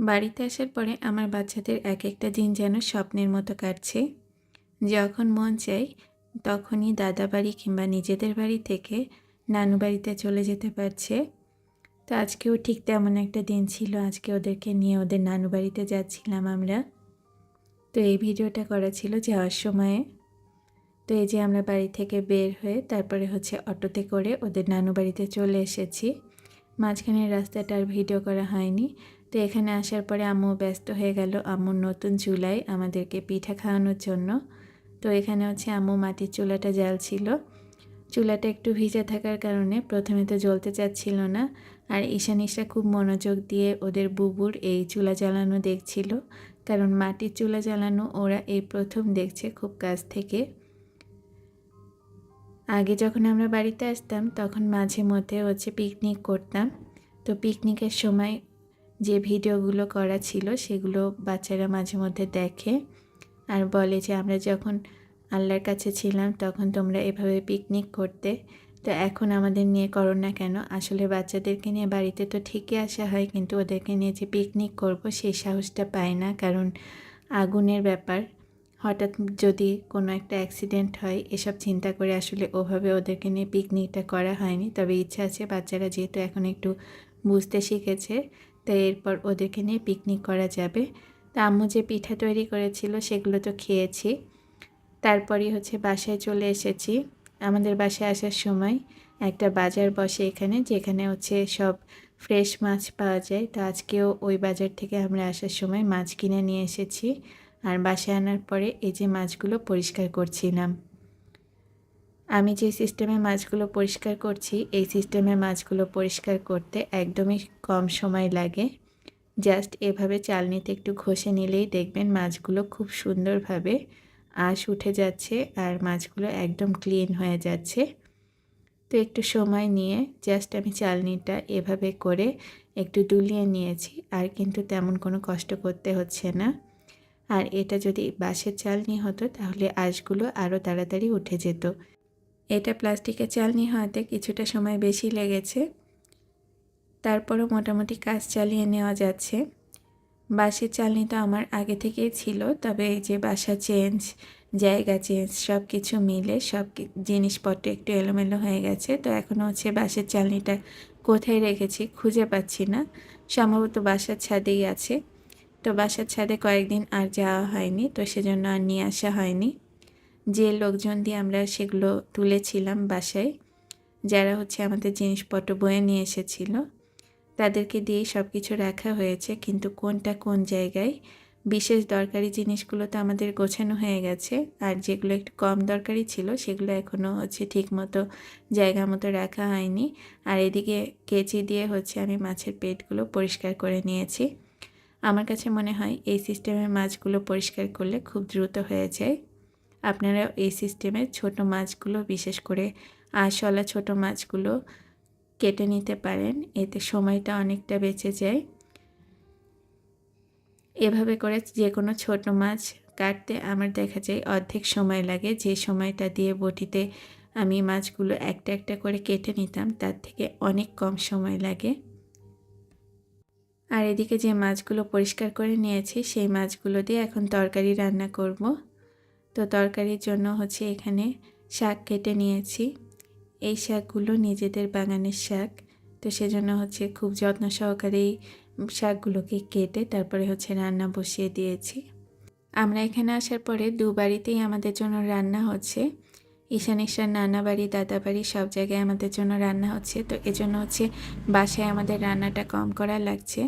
বাড়িতে আসার পরে আমার বাচ্চাদের এক একটা দিন যেন স্বপ্নের মতো কাটছে। যখন মন চায় তখনই দাদা বাড়ি কিংবা নিজেদের বাড়ি থেকে নানু বাড়িতে চলে যেতে পারছে। তো আজকেও ঠিক তেমন একটা দিন ছিল। আজকে ওদেরকে নিয়ে ওদের নানু বাড়িতে যাচ্ছিলাম আমরা। তো এই ভিডিওটা করা ছিল যাওয়ার সময়ে। তো এই যে আমরা বাড়ি থেকে বের হয়ে তারপরে অটোতে করে ওদের নানু বাড়িতে চলে এসেছি। মাঝখানের রাস্তাটা আর ভিডিও করা হয়নি। তো এখানে আসার পরে আম্মু ব্যস্ত হয়ে গেল আম্মুর নতুন চুলায় আমাদেরকে পিঠা খাওয়ানোর জন্য। তো এখানে আম্মু মাটির চুলাটা জ্বালছিল। চুলাটা একটু ভিজে থাকার কারণে প্রথমে তো জ্বলতে চাচ্ছিল না। আর ঈশানীশা খুব মনোযোগ দিয়ে ওদের বুবুর এই চুলা জ্বালানো দেখছিল, কারণ মাটির চুলা জ্বালানো ওরা এই প্রথম দেখছে খুব কাছ থেকে। আগে যখন আমরা বাড়িতে আসতাম তখন মাঝে মধ্যে পিকনিক করতাম। তো পিকনিকের সময় যে ভিডিওগুলো করা ছিল সেগুলো বাচ্চারা মাঝে মধ্যে দেখে আর বলে যে আমরা যখন আল্লাহর কাছে ছিলাম তখন তোমরা এভাবে পিকনিক করতে, তো এখন আমাদের নিয়ে করো না কেন? আসলে বাচ্চাদেরকে নিয়ে বাড়িতে তো ঠিকই আসা হয়, কিন্তু ওদেরকে নিয়ে যে পিকনিক করব সেই সাহসটা পায় না, কারণ আগুনের ব্যাপার। হঠাৎ যদি কোনো একটা অ্যাক্সিডেন্ট হয় এসব চিন্তা করে আসলে ওভাবে ওদেরকে নিয়ে পিকনিকটা করা হয়নি। তবে ইচ্ছা আছে, বাচ্চারা যেহেতু এখন একটু বুঝতে শিখেছে, তাই এরপর ওদেরকে নিয়ে পিকনিক করা যাবে। তা আম্মু যে পিঠা তৈরি করেছিল সেগুলো তো খেয়েছি। তারপরই বাসায় চলে এসেছি। আমাদের বাসায় আসার সময় একটা বাজার বসে এখানে, যেখানে সব ফ্রেশ মাছ পাওয়া যায়। তো আজকেও ওই বাজার থেকে আমরা আসার সময় মাছ কিনে নিয়ে এসেছি। আর বাসায় আনার পরে এই যে মাছগুলো পরিষ্কার করছিলাম। আমি যে সিস্টেমে মাছগুলো পরিষ্কার করছি এই সিস্টেমে মাছগুলো পরিষ্কার করতে একদমই কম সময় লাগে। জাস্ট এভাবে চালনিতে একটু ঘষে নিলেই দেখবেন মাছগুলো খুব সুন্দরভাবে আঁশ উঠে যাচ্ছে আর মাছগুলো একদম ক্লিন হয়ে যাচ্ছে। তো একটু সময় নিয়ে জাস্ট আমি চালনিটা এভাবে করে একটু ডুলিয়ে নিয়েছি, আর কিন্তু তেমন কোনো কষ্ট করতে হচ্ছে না। আর এটা যদি বাঁশের চালনি হতো তাহলে আঁশগুলো আরও তাড়াতাড়ি উঠে যেত। এটা প্লাস্টিকের চালনি হওয়াতে কিছুটা সময় বেশি লেগেছে, তারপরও মোটামুটি কাজ চালিয়ে নেওয়া যাচ্ছে। বাঁশের চালনি তো আমার আগে থেকেই ছিল, তবে এই যে বাসা চেঞ্জ, জায়গা চেঞ্জ, সব কিছু মিলে জিনিসপত্র একটু এলোমেলো হয়ে গেছে। তো এখনও বাঁশের চালনিটা কোথায় রেখেছি খুঁজে পাচ্ছি না। সম্ভবত বাসার ছাদেই আছে। তো বাসার ছাদে কয়েকদিন আর যাওয়া হয়নি, তো সেজন্য আর নিয়ে আসা হয়নি। যে লোকজন দিয়ে আমরা সেগুলো তুলেছিলাম বাসায়, যারা আমাদের জিনিসপত্র বয়ে নিয়ে এসেছিল, তাদেরকে দিয়েই সব কিছু রাখা হয়েছে। কিন্তু কোনটা কোন জায়গায়, বিশেষ দরকারি জিনিসগুলো তো আমাদের গোছানো হয়ে গেছে, আর যেগুলো একটু কম দরকারি ছিল সেগুলো এখনও ঠিক মতো জায়গা মতো রাখা হয়নি। আর এদিকে কেচি দিয়ে আমি মাছের পেটগুলো পরিষ্কার করে নিয়েছি। আমার কাছে মনে হয় এই সিস্টেমের মাছগুলো পরিষ্কার করলে খুব দ্রুত হয়ে যায়। আপনারা এই সিস্টেমের ছোট মাছগুলো, বিশেষ করে আঁশওয়ালা ছোট মাছগুলো কেটে নিতে পারেন, এতে সময়টা অনেকটা বেঁচে যায়। এভাবে করে যে কোনো ছোট মাছ কাটতে আমার দেখা যায় অর্ধেক সময় লাগে। যে সময়টা দিয়ে বটিতে আমি মাছগুলো একটা একটা করে কেটে নিতাম তার থেকে অনেক কম সময় লাগে। আর এদিকে যে মাছগুলো পরিষ্কার করে নিয়েছি সেই মাছগুলো দিয়ে এখন তরকারি রান্না করব। তো তরকারির জন্য এখানে শাক কেটে নিয়েছি। এই শাকগুলো নিজেদের বাগানের শাক, তো সেজন্য খুব যত্ন সহকারেই শাকগুলোকে কেটে তারপরে রান্না বসিয়ে দিয়েছি। আমরা এখানে আসার পরে দুবাড়িতেই আমাদের জন্য রান্না হচ্ছে। ঈশানীশার নানা বাড়ি, দাদা বাড়ি, সব জায়গায় আমাদের জন্য রান্না হচ্ছে। তো এজন্য বাসায় আমাদের রান্নাটা কম করা লাগছে।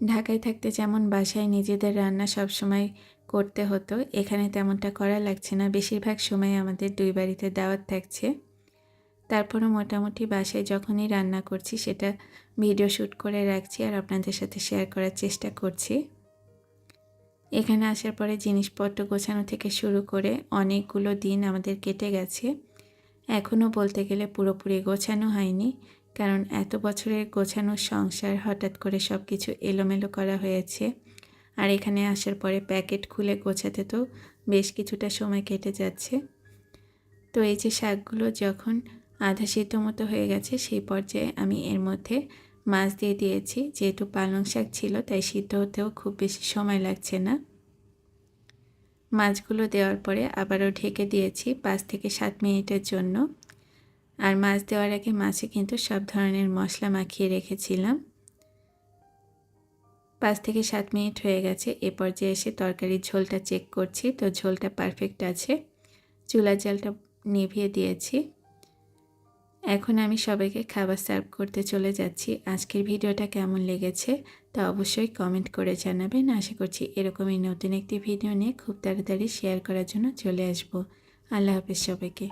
ঢাকায় থাকতে যেমন বাসায় নিজেদের রান্না সব সময় করতে হতো, এখানে তেমনটা করা লাগছে না। বেশিরভাগ সময় আমাদের দুই বাড়িতে দাওয়াত থাকছে। তারপরও মোটামুটি বাসায় যখনই রান্না করছি সেটা ভিডিও শ্যুট করে রাখছি আর আপনাদের সাথে শেয়ার করার চেষ্টা করছি। এখানে আসার পরে জিনিসপত্র গোছানো থেকে শুরু করে অনেকগুলো দিন আমাদের কেটে গেছে। এখনও বলতে গেলে পুরোপুরি গোছানো হয়নি, কারণ এত বছরের গোছানো সংসার হঠাৎ করে সব কিছু এলোমেলো করা হয়েছে। আর এখানে আসার পরে প্যাকেট খুলে গোছাতে তো বেশ কিছুটা সময় কেটে যাচ্ছে। তো এই যে শাকগুলো যখন আধা সিদ্ধ মতো হয়ে গেছে সেই পর্যায়ে আমি এর মধ্যে মাছ দিয়ে দিয়েছি। যেহেতু পালং শাক ছিল তাই সিদ্ধ হতেও খুব বেশি সময় লাগছে না। মাছগুলো দেওয়ার পরে আবারও ঢেকে দিয়েছি 5 থেকে 7 মিনিটের জন্য। আর মাছ দেওয়ার আগে মাছে কিন্তু সব ধরনের মশলা মাখিয়ে রেখেছিলাম। 5 থেকে 7 মিনিট হয়ে গেছে। এ পর্যায়ে এসে তরকারির ঝোলটা চেক করছি, তো ঝোলটা পারফেক্ট আছে। চুলার জালটা নিভিয়ে দিয়েছি। এখন আমি সবাইকে খাবার সার্ভ করতে চলে যাচ্ছি। আজকের ভিডিওটা কেমন লেগেছে তা অবশ্যই কমেন্ট করে জানাবেন। আশা করছি এরকমই নতুন একটি ভিডিও নিয়ে খুব তাড়াতাড়ি শেয়ার করার জন্য চলে আসব। আল্লাহ হাফেজ সবাইকে।